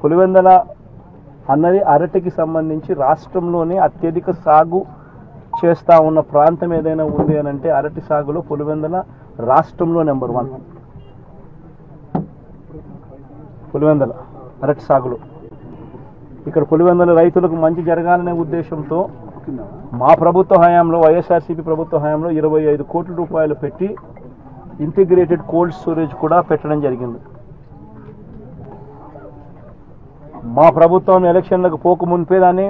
పులివెందుల అన్నది అరటికి సంబంధించి రాష్ట్రంలోనే అత్యధిక సాగు చేస్తూ ఉన్న ప్రాంతం ఏదైనా ఉంది అని అంటే అరటి సాగులో పులివెందుల రాష్ట్రంలో నెంబర్ 1. పులివెందుల అరటి సాగులో ఇక్కడ పులివెందుల రైతులకు మంచి జరగాలనే ఉద్దేశంతో మా ప్రభుత్వ హయాంలో వైఎస్ఆర్సీపీ ప్రభుత్వ హయాంలో 25 కోట్ల రూపాయలు పెట్టి ఇంటిగ్రేటెడ్ కోల్డ్ స్టోరేజ్ కూడా పెట్టడం జరిగింది. మా ప్రభుత్వం ఎలక్షన్లకు పోక మునిపే దాన్ని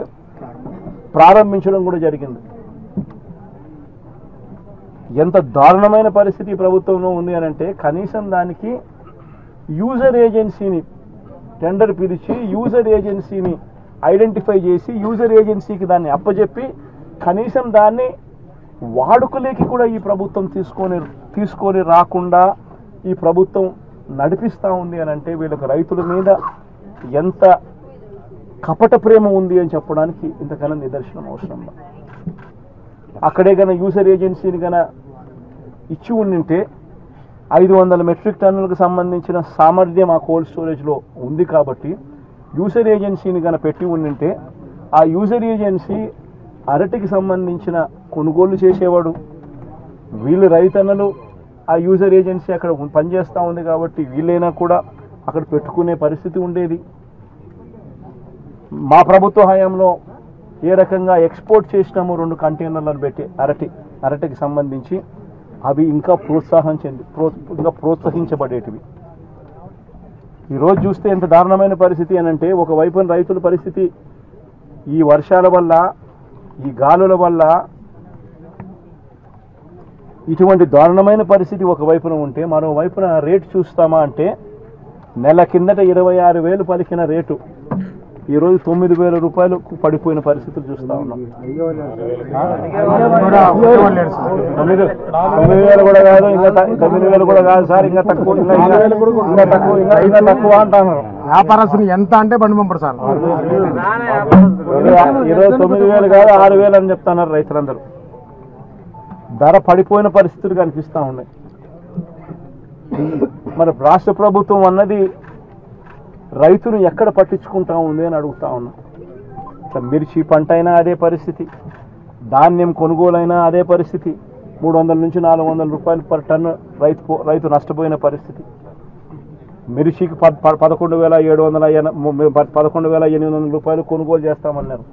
ప్రారంభించడం కూడా జరిగింది. ఎంత దారుణమైన పరిస్థితి ప్రభుత్వంలో ఉంది అని అంటే కనీసం దానికి యూజర్ ఏజెన్సీని టెండర్ పిలిచి యూజర్ ఏజెన్సీని ఐడెంటిఫై చేసి యూజర్ ఏజెన్సీకి దాన్ని అప్పచెప్పి కనీసం దాన్ని వాడుకలేకి కూడా ఈ ప్రభుత్వం తీసుకొని రాకుండా ఈ ప్రభుత్వం నడిపిస్తూ ఉంది అని అంటే వీళ్ళకి రైతుల మీద ఎంత కపట ప్రేమ ఉంది అని చెప్పడానికి ఇంతకన్నా నిదర్శనం అవసరం. అక్కడే గన యూజర్ ఏజెన్సీని గన ఇచ్చి ఉండింటే 500 మెట్రిక్ టన్నులకు సంబంధించిన సామర్థ్యం ఆ కోల్డ్ స్టోరేజ్లో ఉంది కాబట్టి యూజర్ ఏజెన్సీని గన పెట్టి ఉండింటే ఆ యూజర్ ఏజెన్సీ అరటికి సంబంధించిన కొనుగోలు చేసేవాడు. వీళ్ళు రైతన్నలు ఆ యూజర్ ఏజెన్సీ అక్కడ పనిచేస్తూ ఉంది కాబట్టి వీళ్ళైనా కూడా అక్కడ పెట్టుకునే పరిస్థితి ఉండేది. మా ప్రభుత్వ హయాంలో ఏ రకంగా ఎక్స్పోర్ట్ చేసినాము 2 కంటైనర్లను పెట్టి అరటికి సంబంధించి అవి ఇంకా ప్రోత్సహించబడేటివి. ఈరోజు చూస్తే ఎంత దారుణమైన పరిస్థితి అని అంటే ఒకవైపున రైతుల పరిస్థితి ఈ వర్షాల వల్ల ఈ గాలుల వల్ల ఇటువంటి దారుణమైన పరిస్థితి ఒకవైపున ఉంటే మరోవైపున రేటు చూస్తామా అంటే నెల కిందట 26,000 పలికిన రేటు ఈరోజు 9,000 రూపాయలకు పడిపోయిన పరిస్థితులు చూస్తూ ఉన్నాం. 9,000 కూడా కాదు, ఇంకా 9,000 కూడా కాదు సార్, ఇంకా తక్కువ అంటాను. వ్యాపారస్తులు ఎంత అంటే బండి పంపడు సార్. ఈరోజు 9,000 కాదు 6,000 అని చెప్తున్నారు రైతులందరూ. ధర పడిపోయిన పరిస్థితులు కనిపిస్తూ ఉన్నాయి. మరి రాష్ట్ర ప్రభుత్వం అన్నది రైతులు ఎక్కడ పట్టించుకుంటా ఉంది అని అడుగుతా ఉన్నా. మిర్చి పంట అయినా అదే పరిస్థితి, ధాన్యం కొనుగోలైనా అదే పరిస్థితి. 300 నుంచి 400 రూపాయలు పర్ టన్ను రైతు నష్టపోయిన పరిస్థితి. మిర్చికి 11,800 రూపాయలు కొనుగోలు చేస్తామన్నారు.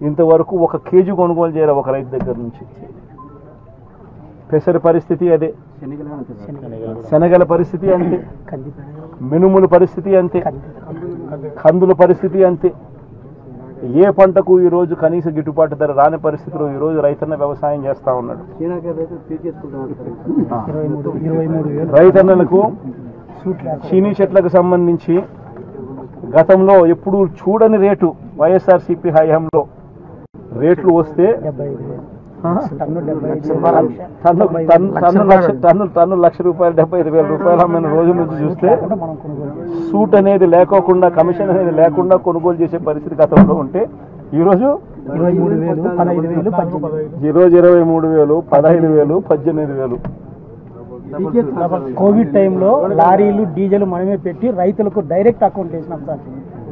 ఇంతవరకు 1 కేజీ కొనుగోలు చేయాలి ఒక రైతు దగ్గర నుంచి. పెసర పరిస్థితి అదే, శనగల పరిస్థితి అంతే, మినుముల పరిస్థితి అంతే, కందుల పరిస్థితి అంతే. ఏ పంటకు ఈరోజు కనీస గిట్టుబాటు ధర రాని పరిస్థితిలో ఈరోజు రైతన్న వ్యవసాయం చేస్తూ ఉన్నాడు. రైతన్నలకు చీనీ చెట్లకు సంబంధించి గతంలో ఎప్పుడు చూడని రేటు వైఎస్ఆర్సీపీ హయాంలో రేట్లు వస్తే టన్ను ₹1,00,000 75,000 రూపాయలు అమ్మిన రోజు నుంచి చూస్తే సూట్ అనేది లేకోకుండా, కమిషన్ అనేది లేకుండా కొనుగోలు చేసే పరిస్థితి గతంలో ఉంటే ఈరోజు 23,000, 15,000, 18,000. కోవిడ్ టైంలో లారీలు డీజిల్ మనమే పెట్టి రైతులకు డైరెక్ట్ అకౌంట్ వేసినాం సార్.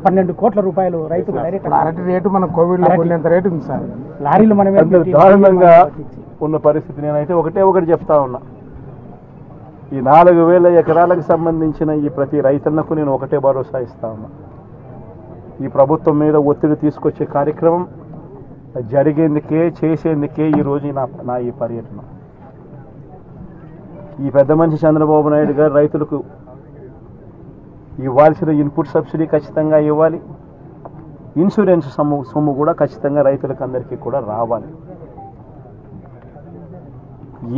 12 కోట్ల రూపాయలు రైతుకు డైరెక్ట్. అరటి రేటు మన కోవిడ్ లో కొనేంత రేటు ఉంది సార్. లారీలు మనమే దారుణంగా ఉన్న పరిస్థితి. నేనైతే ఒకటి చెప్తా ఉన్నా, ఈ 4,000 ఎకరాలకు సంబంధించిన ఈ ప్రతి రైతన్నకు నేను ఒకటే భరోసా ఇస్తా ఉన్నా. ఈ ప్రభుత్వం మీద ఒత్తిడి తీసుకొచ్చే కార్యక్రమం జరిగేందుకే, చేసేందుకే ఈరోజు నా ఈ పర్యటన. ఈ పెద్ద మనిషి చంద్రబాబు నాయుడు గారు రైతులకు ఇవ్వాల్సిన ఇన్పుట్ సబ్సిడీ ఖచ్చితంగా ఇవ్వాలి, ఇన్సూరెన్స్ సొమ్ము కూడా ఖచ్చితంగా రైతులకు అందరికీ కూడా రావాలి.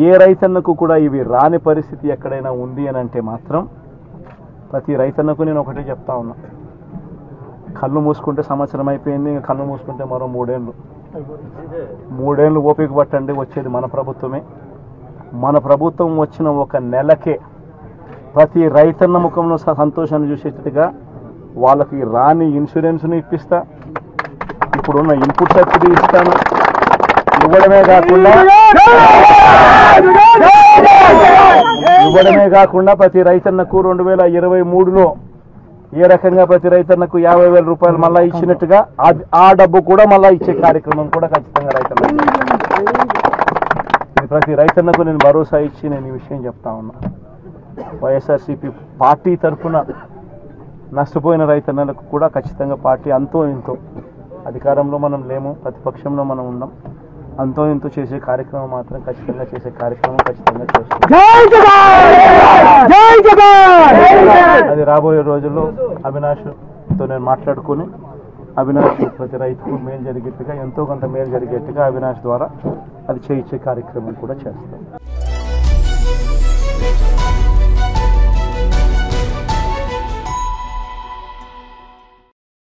ఏ రైతన్నకు కూడా ఇవి రాని పరిస్థితి ఎక్కడైనా ఉంది అని అంటే మాత్రం ప్రతి రైతన్నకు నేను ఒకటే చెప్తా ఉన్నా, కళ్ళు మూసుకుంటే సంవత్సరం అయిపోయింది, ఇంకా కళ్ళు మూసుకుంటే మరో 3 ఏళ్ళు ఓపిక పట్టండి. వచ్చేది మన ప్రభుత్వమే. మన ప్రభుత్వం వచ్చిన 1 నెలకే ప్రతి రైతన్న ముఖంలో సంతోషాన్ని చూసేట్టుగా వాళ్ళకి రాని ఇన్సూరెన్స్ను ఇప్పిస్తా, ఇప్పుడున్న ఇన్పుట్ సబ్సిడీ ఇస్తాను. ఇవ్వడమే కాకుండా ప్రతి రైతన్నకు 2023లో ఏ రకంగా ప్రతి రైతన్నకు 50,000 రూపాయలు మళ్ళా ఇచ్చినట్టుగా ఆ డబ్బు కూడా మళ్ళా ఇచ్చే కార్యక్రమం కూడా ఖచ్చితంగా రైతన్న ఇది ప్రతి రైతన్నకు నేను భరోసా ఇచ్చి నేను ఈ విషయం చెప్తా ఉన్నా. వైఎస్ఆర్సీపీ పార్టీ తరఫున నష్టపోయిన రైతన్నలకు కూడా ఖచ్చితంగా పార్టీ అంతో ఇంతో, అధికారంలో మనం లేము, ప్రతిపక్షంలో మనం ఉన్నాం, అంతో ఇంతో చేసే కార్యక్రమం మాత్రం ఖచ్చితంగా చేసే కార్యక్రమం ఖచ్చితంగా చేస్తాం. అది రాబోయే రోజుల్లో అవినాష్తో నేను మాట్లాడుకుని అవినాష్ ప్రతి రైతుకు మేలు జరిగేట్టుగా, ఎంతో కొంత మేలు జరిగేట్టుగా అవినాష్ ద్వారా అది చేయించే కార్యక్రమం కూడా చేస్తాం.